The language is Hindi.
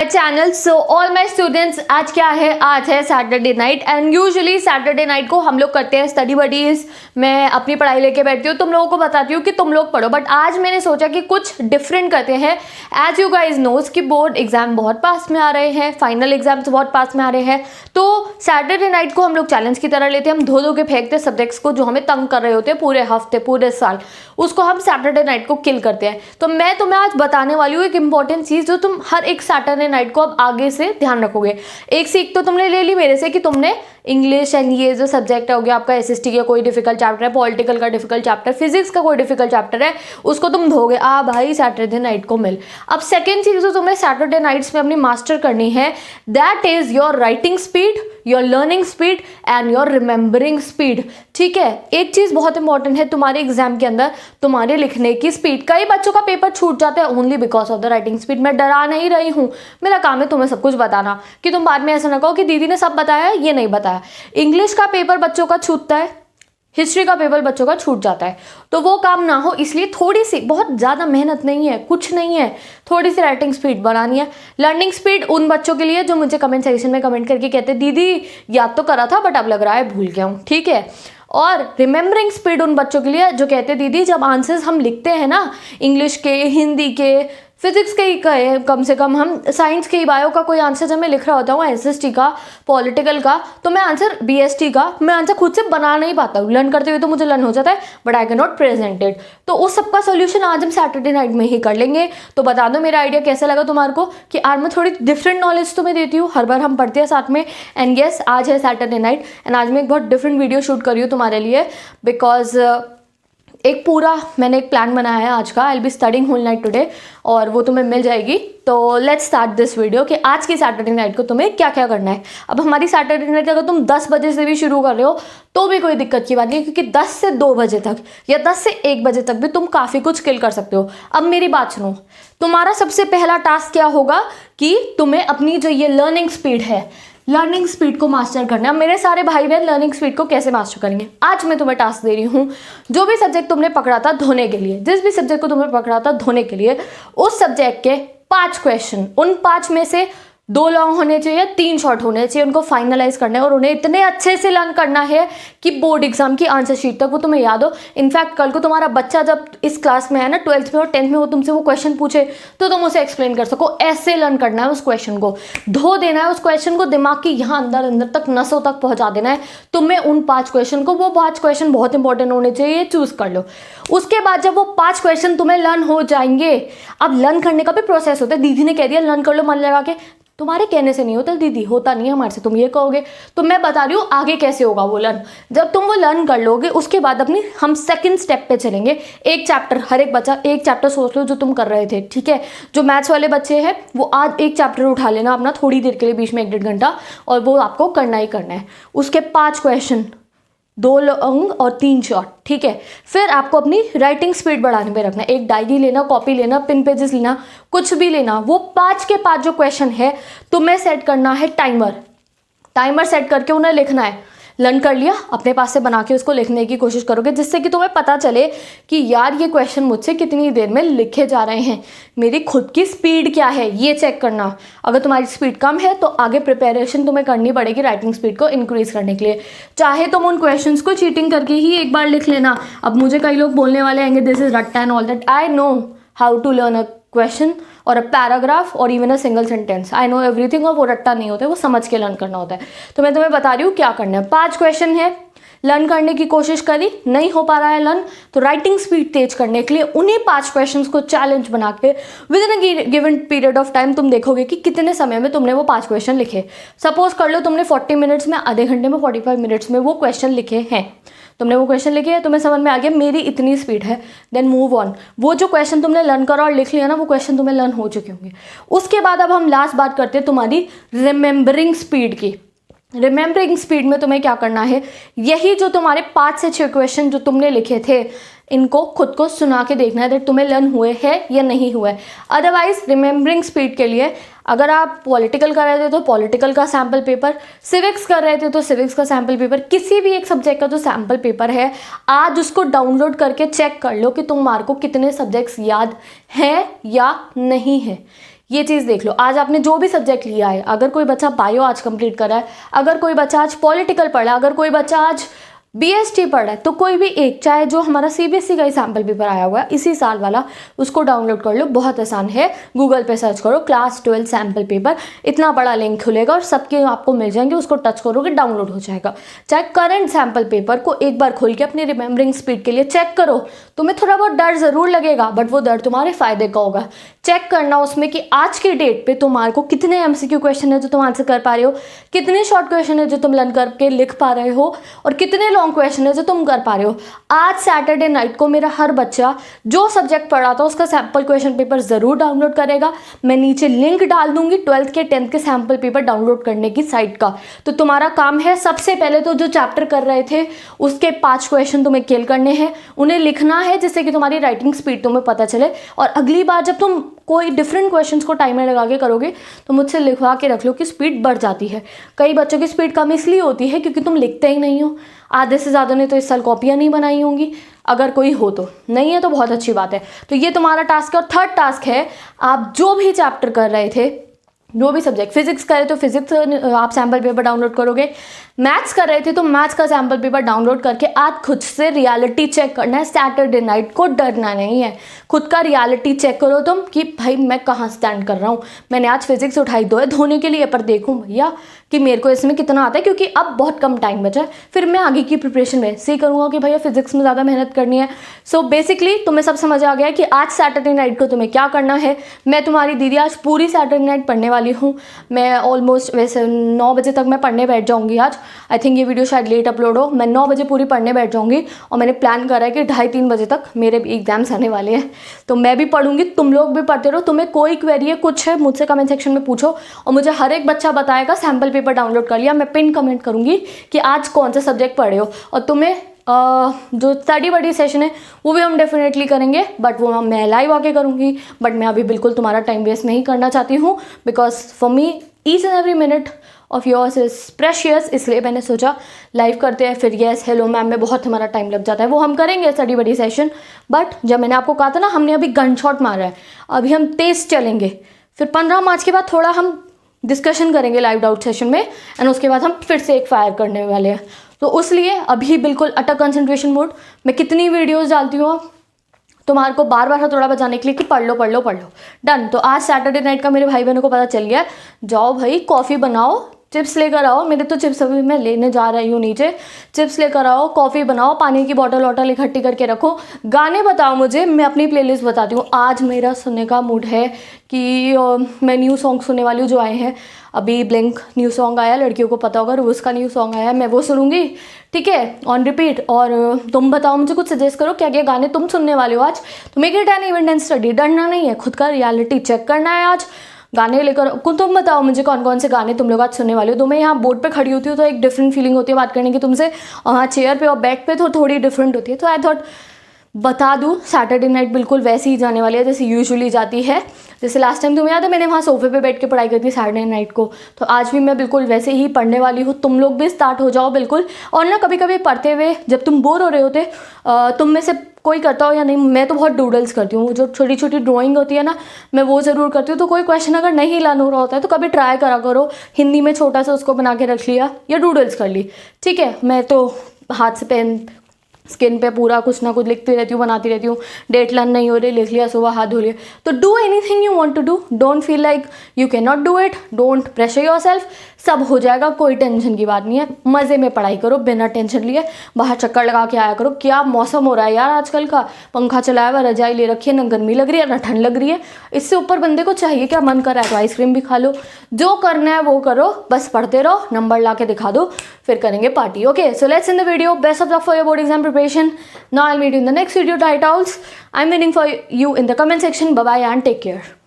Channel. So all my students, आज क्या है? आज है Saturday night and usually Saturday night को हम लोग करते हैं स्टडी बडीज। मैं अपनी पढ़ाई लेके बैठती हूँ, तुम लोगों को बताती हूँ कि तुम लोग पढ़ो, बट आज मैंने सोचा कि कुछ डिफरेंट करते हैं। एज यू गाइज नोज कि बोर्ड एग्जाम बहुत पास में आ रहे हैं, फाइनल एग्जाम्स बहुत पास में आ रहे हैं, तो सैटरडे नाइट को हम लोग चैलेंज की तरह लेते हैं। हम धो के फेंकते सब्जेक्ट्स को जो हमें तंग कर रहे होते हैं पूरे हफ्ते पूरे साल, उसको हम सैटरडे नाइट को किल करते हैं। तो मैं तुम्हें आज बताने वाली हूँ एक इंपॉर्टेंट चीज़ जो तुम हर एक सैटरडे नाइट को अब आगे से ध्यान रखोगे। एक सीख तो तुमने ले ली मेरे से कि तुमने इंग्लिश एंड ये जो सब्जेक्ट हो गया आपका एसएसटी का कोई डिफिकल्ट चैप्टर है, पॉलिटिकल का डिफिकल्ट चैप्टर, फिजिक्स का कोई डिफिकल्ट चैप्टर है, उसको तुम धोगे। भाई सैटरडे नाइट को मिल। अब सेकेंड चीज जो तुम्हें सैटरडे नाइट्स में अपनी मास्टर करनी है, that is your writing speed, your learning speed and your remembering speed. ठीक है, एक चीज बहुत इंपॉर्टेंट है तुम्हारे एग्जाम के अंदर, तुम्हारे लिखने की स्पीड। कई बच्चों का पेपर छूट जाता है only because of the writing speed. मैं डरा नहीं रही हूँ, मेरा काम है तुम्हें सब कुछ बताना, कि तुम बाद में ऐसा ना कहो कि दीदी ने सब बताया ये नहीं बताया। इंग्लिश का पेपर बच्चों का छूटता है, हिस्ट्री का पेपर बच्चों का छूट जाता है, तो वो काम ना हो इसलिए थोड़ी सी, बहुत ज़्यादा मेहनत नहीं है, कुछ नहीं है, थोड़ी सी राइटिंग स्पीड बढ़ानी है। लर्निंग स्पीड उन बच्चों के लिए जो मुझे कमेंट सेक्शन में कमेंट करके कहते हैं दीदी याद तो करा था बट अब लग रहा है भूल गया हूँ। ठीक है, और रिमेंबरिंग स्पीड उन बच्चों के लिए जो कहते हैं दीदी जब आंसर्स हम लिखते हैं ना, इंग्लिश के, हिंदी के, फिजिक्स के ही कहे, कम से कम हम साइंस के ही, बायो का कोई आंसर जब मैं लिख रहा होता हूँ, एसएसटी का, पॉलिटिकल का, तो मैं आंसर, बीएसटी का, मैं आंसर खुद से बना नहीं पाता हूँ। लर्न करते हुए तो मुझे लर्न हो जाता है but I can not present it. तो उस सबका सोल्यूशन आज हम सैटरडे नाइट में ही कर लेंगे। तो बता दो मेरा आइडिया कैसा लगा तुम्हारे को, कि आज मैं थोड़ी डिफरेंट नॉलेज तुम्हें देती हूँ, हर बार हम पढ़ते हैं साथ में। एंड येस, आज है सैटरडे नाइट एंड आज मैं एक बहुत डिफरेंट वीडियो शूट कर रही हूँ तुम्हारे लिए, बिकॉज एक पूरा मैंने एक प्लान बनाया है आज का। I will be studying whole night today और वो तुम्हें मिल जाएगी। तो लेट्स स्टार्ट दिस वीडियो कि आज की सैटरडे नाइट को तुम्हें क्या क्या करना है। अब हमारी सैटरडे नाइट अगर तुम 10 बजे से भी शुरू कर रहे हो तो भी कोई दिक्कत की बात नहीं, क्योंकि 10 से 2 बजे तक या 10 से 1 बजे तक भी तुम काफ़ी कुछ किल कर सकते हो। अब मेरी बात सुनो, तुम्हारा सबसे पहला टास्क क्या होगा कि तुम्हें अपनी जो ये लर्निंग स्पीड है, लर्निंग स्पीड को मास्टर करना है। मेरे सारे भाई बहन लर्निंग स्पीड को कैसे मास्टर करेंगे, आज मैं तुम्हें टास्क दे रही हूँ। जो भी सब्जेक्ट तुमने पकड़ा था धोने के लिए, जिस भी सब्जेक्ट को तुमने पकड़ा था धोने के लिए, उस सब्जेक्ट के 5 क्वेश्चन, उन 5 में से 2 लॉन्ग होने चाहिए, 3 शॉर्ट होने चाहिए, उनको फाइनलाइज करना है और उन्हें इतने अच्छे से लर्न करना है कि बोर्ड एग्जाम की आंसर शीट तक वो तुम्हें याद हो। इनफैक्ट कल को तुम्हारा बच्चा जब इस क्लास में है ना, 12th में और 10th में, वो तुमसे वो क्वेश्चन पूछे तो तुम उसे एक्सप्लेन कर सको। ऐसे लर्न करना है, उस क्वेश्चन को धो देना है, उस क्वेश्चन को दिमाग की यहाँ अंदर अंदर तक, नसों तक पहुंचा देना है तुम्हें। उन 5 क्वेश्चन को, वो 5 क्वेश्चन बहुत इंपॉर्टेंट होने चाहिए, चूज कर लो। उसके बाद जब वो 5 क्वेश्चन तुम्हें लर्न हो जाएंगे, अब लर्न करने का भी प्रोसेस होता है। दीदी ने कह दिया लर्न कर लो मन लगा के, तुम्हारे कहने से नहीं होता दीदी, होता नहीं है हमारे से, तुम ये कहोगे। तो मैं बता रही हूँ आगे कैसे होगा वो लर्न। जब तुम वो लर्न कर लोगे उसके बाद अपनी हम सेकंड स्टेप पे चलेंगे। एक चैप्टर, हर एक बच्चा एक चैप्टर सोच लो जो तुम कर रहे थे। ठीक है, जो मैथ्स वाले बच्चे हैं वो आज एक चैप्टर उठा लेना अपना थोड़ी देर के लिए, बीच में 1-1.5 घंटा, और वो आपको करना ही करना है। उसके 5 क्वेश्चन, 2 लॉन्ग और 3 शॉर्ट। ठीक है, फिर आपको अपनी राइटिंग स्पीड बढ़ाने पे रखना है। एक डायरी लेना, कॉपी लेना, पिन पेजेस लेना, कुछ भी लेना। वो 5 के 5 जो क्वेश्चन है तुम्हें सेट करना है टाइमर। टाइमर सेट करके उन्हें लिखना है। लर्न कर लिया, अपने पास से बना के उसको लिखने की कोशिश करोगे, जिससे कि तुम्हें पता चले कि यार ये क्वेश्चन मुझसे कितनी देर में लिखे जा रहे हैं, मेरी खुद की स्पीड क्या है, ये चेक करना। अगर तुम्हारी स्पीड कम है तो आगे प्रिपरेशन तुम्हें करनी पड़ेगी राइटिंग स्पीड को इंक्रीज करने के लिए। चाहे तुम उन क्वेश्चंस को चीटिंग करके ही एक बार लिख लेना। अब मुझे कई लोग बोलने वाले आएंगे दिस इज रट्टा and all that. I know how to learn a question और अ पैराग्राफ और even a single sentence, I know everything. और वो रट्टा नहीं होता है, वो समझ के लर्न करना होता है। तो मैं तुम्हें बता रही हूँ क्या करना है। 5 क्वेश्चन है, लर्न करने की कोशिश करी, नहीं हो पा रहा है लर्न, तो राइटिंग स्पीड तेज करने के लिए उन्हीं 5 क्वेश्चंस को चैलेंज बना के with in a given period of time तुम देखोगे कि कितने समय में तुमने वो 5 क्वेश्चन लिखे। सपोज कर लो तुमने 40 मिनट्स में, आधे घंटे में, 45 मिनट्स में वो क्वेश्चन लिखे हैं। तुमने वो क्वेश्चन लिखे हैं, तुम्हें समझ में आ गया मेरी इतनी स्पीड है, देन मूव ऑन। वो जो क्वेश्चन तुमने लर्न करा और लिख लिया ना, वो क्वेश्चन तुम्हें लर्न हो चुके होंगे। उसके बाद अब हम लास्ट बात करते हैं तुम्हारी रिमेंबरिंग स्पीड की। रिमेंबरिंग स्पीड में तुम्हें क्या करना है, यही जो तुम्हारे 5 से 6 क्वेश्चन जो तुमने लिखे थे, इनको खुद को सुना के देखना है दैट तुम्हें लर्न हुए हैं या नहीं हुए। अदरवाइज रिमेंबरिंग स्पीड के लिए अगर आप पॉलिटिकल कर रहे थे तो पॉलिटिकल का सैम्पल पेपर, सिविक्स कर रहे थे तो सिविक्स का सैम्पल पेपर, किसी भी एक सब्जेक्ट का जो सैम्पल पेपर है आज उसको डाउनलोड करके चेक कर लो कि तुम मार्को कितने सब्जेक्ट्स याद हैं या नहीं है। ये चीज़ देख लो। आज आपने जो भी सब्जेक्ट लिया है, अगर कोई बच्चा बायो आज कंप्लीट कर रहा है, अगर कोई बच्चा आज पॉलिटिकल पढ़ रहा है, अगर कोई बच्चा आज BST पढ़ रहा है, तो कोई भी एक, चाहे जो हमारा CBSE का ही सैम्पल पेपर आया हुआ है इसी साल वाला, उसको डाउनलोड कर लो। बहुत आसान है, गूगल पे सर्च करो क्लास 12 सैम्पल पेपर, इतना बड़ा लिंक खुलेगा और सबके आपको मिल जाएंगे, उसको टच करोगे डाउनलोड हो जाएगा। चाहे करंट सैम्पल पेपर को एक बार खोल के अपनी रिमेंबरिंग स्पीड के लिए चेक करो। तुम्हें थोड़ा बहुत डर ज़रूर लगेगा, बट वो डर तुम्हारे फायदे का होगा। चेक करना उसमें कि आज की डेट पे तुम्हारे को कितने MCQ क्वेश्चन है जो तुम आंसर कर पा रहे हो, कितने शॉर्ट क्वेश्चन है जो तुम लर्न करके लिख पा रहे हो, और कितने लॉन्ग क्वेश्चन है जो तुम कर पा रहे हो। आज सैटरडे नाइट को मेरा हर बच्चा जो सब्जेक्ट पढ़ा था उसका सैम्पल क्वेश्चन पेपर ज़रूर डाउनलोड करेगा। मैं नीचे लिंक डाल दूंगी 12th के 10th के सैम्पल पेपर डाउनलोड करने की साइट का। तो तुम्हारा काम है, सबसे पहले तो जो चैप्टर कर रहे थे उसके 5 क्वेश्चन तुम्हें किल करने हैं, उन्हें लिखना है जिससे कि तुम्हारी राइटिंग स्पीड तुम्हें पता चले। और अगली बार जब तुम कोई डिफरेंट क्वेश्चंस को टाइमर लगा के करोगे तो मुझसे लिखवा के रख लो कि स्पीड बढ़ जाती है। कई बच्चों की स्पीड कम इसलिए होती है क्योंकि तुम लिखते ही नहीं हो। आधे से ज़्यादा ने तो इस साल कॉपियाँ नहीं बनाई होंगी, अगर कोई हो तो। नहीं है तो बहुत अच्छी बात है। तो ये तुम्हारा टास्क है। और थर्ड टास्क है, आप जो भी चैप्टर कर रहे थे, जो भी सब्जेक्ट, फिजिक्स करे तो फिजिक्स आप सैम्पल पेपर डाउनलोड करोगे, मैथ्स कर रहे थे तो मैथ्स का सैम्पल पेपर डाउनलोड करके आज खुद से रियलिटी चेक करना है। सैटरडे नाइट को डरना नहीं है, खुद का रियलिटी चेक करो तुम कि भाई मैं कहाँ स्टैंड कर रहा हूँ। मैंने आज फिजिक्स उठाई दो है धोने के लिए, पर देखूँ भैया कि मेरे को इसमें कितना आता है, क्योंकि अब बहुत कम टाइम बचा है। फिर मैं आगे की प्रिपरेशन वैसे ही करूँगा कि भैया फिजिक्स में ज़्यादा मेहनत करनी है। सो बेसिकली तुम्हें सब समझ आ गया है कि आज सैटरडे नाइट को तुम्हें क्या करना है। मैं तुम्हारी दीदी आज पूरी सैटरडे नाइट पढ़ने वाली हूँ। मैं ऑलमोस्ट वैसे 9 बजे तक मैं पढ़ने बैठ जाऊँगी आज। आई थिंक ये वीडियो शायद लेट अपलोड हो। मैं 9 बजे पूरी पढ़ने बैठ जाऊँगी और मैंने प्लान करा है कि 2:30-3 बजे तक मेरे भी एग्जाम्स आने वाले हैं, तो मैं भी पढ़ूंगी, तुम लोग भी पढ़ते रहो। तुम्हें कोई क्वेरी है, कुछ है, मुझसे कमेंट सेक्शन में पूछो और मुझे हर एक बच्चा बताएगा सैम्पल पेपर डाउनलोड कर लिया। मैं पिन कमेंट करूँगी कि आज कौन सा सब्जेक्ट पढ़े हो। और तुम्हें जो स्टडी बडी सेशन है वो भी हम डेफिनेटली करेंगे, बट वो मैं लाइव आके करूँगी। बट मैं अभी बिल्कुल तुम्हारा टाइम वेस्ट नहीं करना चाहती हूँ, because for me each and every minute of yours is precious. इसलिए मैंने सोचा लाइव करते हैं। फिर येस हेलो मैम में बहुत हमारा टाइम लग जाता है, वो हम करेंगे स्टडी बडी सेशन। बट जब मैंने आपको कहा था ना, हमने अभी गन शॉट मारा है, अभी हम तेज़ चलेंगे। फिर 15 मार्च के बाद थोड़ा हम डिस्कशन करेंगे लाइव डाउट सेशन में, एंड उसके बाद हम फिर से एक फायर करने वाले हैं। तो उसलिए अभी बिल्कुल अटर कंसंट्रेशन मोड। मैं कितनी वीडियोस डालती हूँ तुम्हारे को बार बार थोड़ा बजाने के लिए कि पढ़ लो पढ़ लो पढ़ लो। डन। तो आज सैटरडे नाइट का मेरे भाई बहनों को पता चल गया। जाओ भाई कॉफ़ी बनाओ, चिप्स लेकर आओ। मेरे तो चिप्स अभी मैं लेने जा रही हूँ नीचे। चिप्स लेकर आओ, कॉफ़ी बनाओ, पानी की बॉटल वॉटल इकट्ठी करके रखो। गाने बताओ मुझे, मैं अपनी प्लेलिस्ट बताती हूँ। आज मेरा सुनने का मूड है कि मैं न्यू सॉन्ग सुनने वाली हूँ जो आए हैं। अभी ब्लिंक न्यू सॉन्ग आया, लड़कियों को पता होगा, उसका न्यू सॉन्ग आया, मैं वो सुनूंगी, ठीक है, ऑन रिपीट। और तुम बताओ मुझे, कुछ सजेस्ट करो क्या क्या गाने तुम सुनने वाले हो आज। तो make it an event and study. डरना नहीं है, खुद का रियलिटी चेक करना है आज। गाने लेकर तुम बताओ मुझे कौन कौन से गाने तुम लोग आज सुनने वाले हो। तो मैं यहाँ बोर्ड पे खड़ी होती हूँ तो एक डिफरेंट फीलिंग होती है बात करने की तुमसे, और हाँ चेयर पे और बैक पे तो थोड़ी डिफरेंट होती है। तो आई थॉट बता दूँ, सैटरडे नाइट बिल्कुल वैसे ही जाने वाली है जैसे यूजुअली जाती है। जैसे लास्ट टाइम तुम्हें याद है मैंने वहाँ सोफे पे बैठ के पढ़ाई करी थी सैटरडे नाइट को, तो आज भी मैं बिल्कुल वैसे ही पढ़ने वाली हूँ। तुम लोग भी स्टार्ट हो जाओ बिल्कुल। और ना कभी कभी पढ़ते हुए जब तुम बोर हो रहे होते, तुम में से कोई करता हो या नहीं, मैं तो बहुत डूडल्स करती हूँ। जो छोटी छोटी ड्राइंग होती है ना, मैं वो ज़रूर करती हूँ। तो कोई क्वेश्चन अगर नहीं लर्न हो रहा होता है तो कभी ट्राई करा करो, हिंदी में छोटा सा उसको बना के रख लिया या डूडल्स कर ली, ठीक है। मैं तो हाथ से पेन स्किन पे पूरा कुछ ना कुछ लिखती रहती हूँ, बनाती रहती हूँ। डेट लर्न नहीं हो रही, लिख लिया, सुबह हाथ धो लिया। तो do anything you want to do, don't feel like you can not do it, don't pressure yourself. सब हो जाएगा, कोई टेंशन की बात नहीं है। मज़े में पढ़ाई करो बिना टेंशन लिए, बाहर चक्कर लगा के आया करो। क्या मौसम हो रहा है यार आजकल का, पंखा चलाया हुआ, रजाई ले रखी है, ना गर्मी लग रही है ना ठंड लग रही है। इससे ऊपर बंदे को चाहिए क्या, मन कर रहा है तो आइसक्रीम भी खा लो। जो करना है वो करो, बस पढ़ते रहो, नंबर ला के दिखा दो, फिर करेंगे party. Okay, so let's in the video. Best of luck for your board exam preparation. Now I'll meet you in the next video titles. I'm waiting for you in the comment section. Bye bye and take care.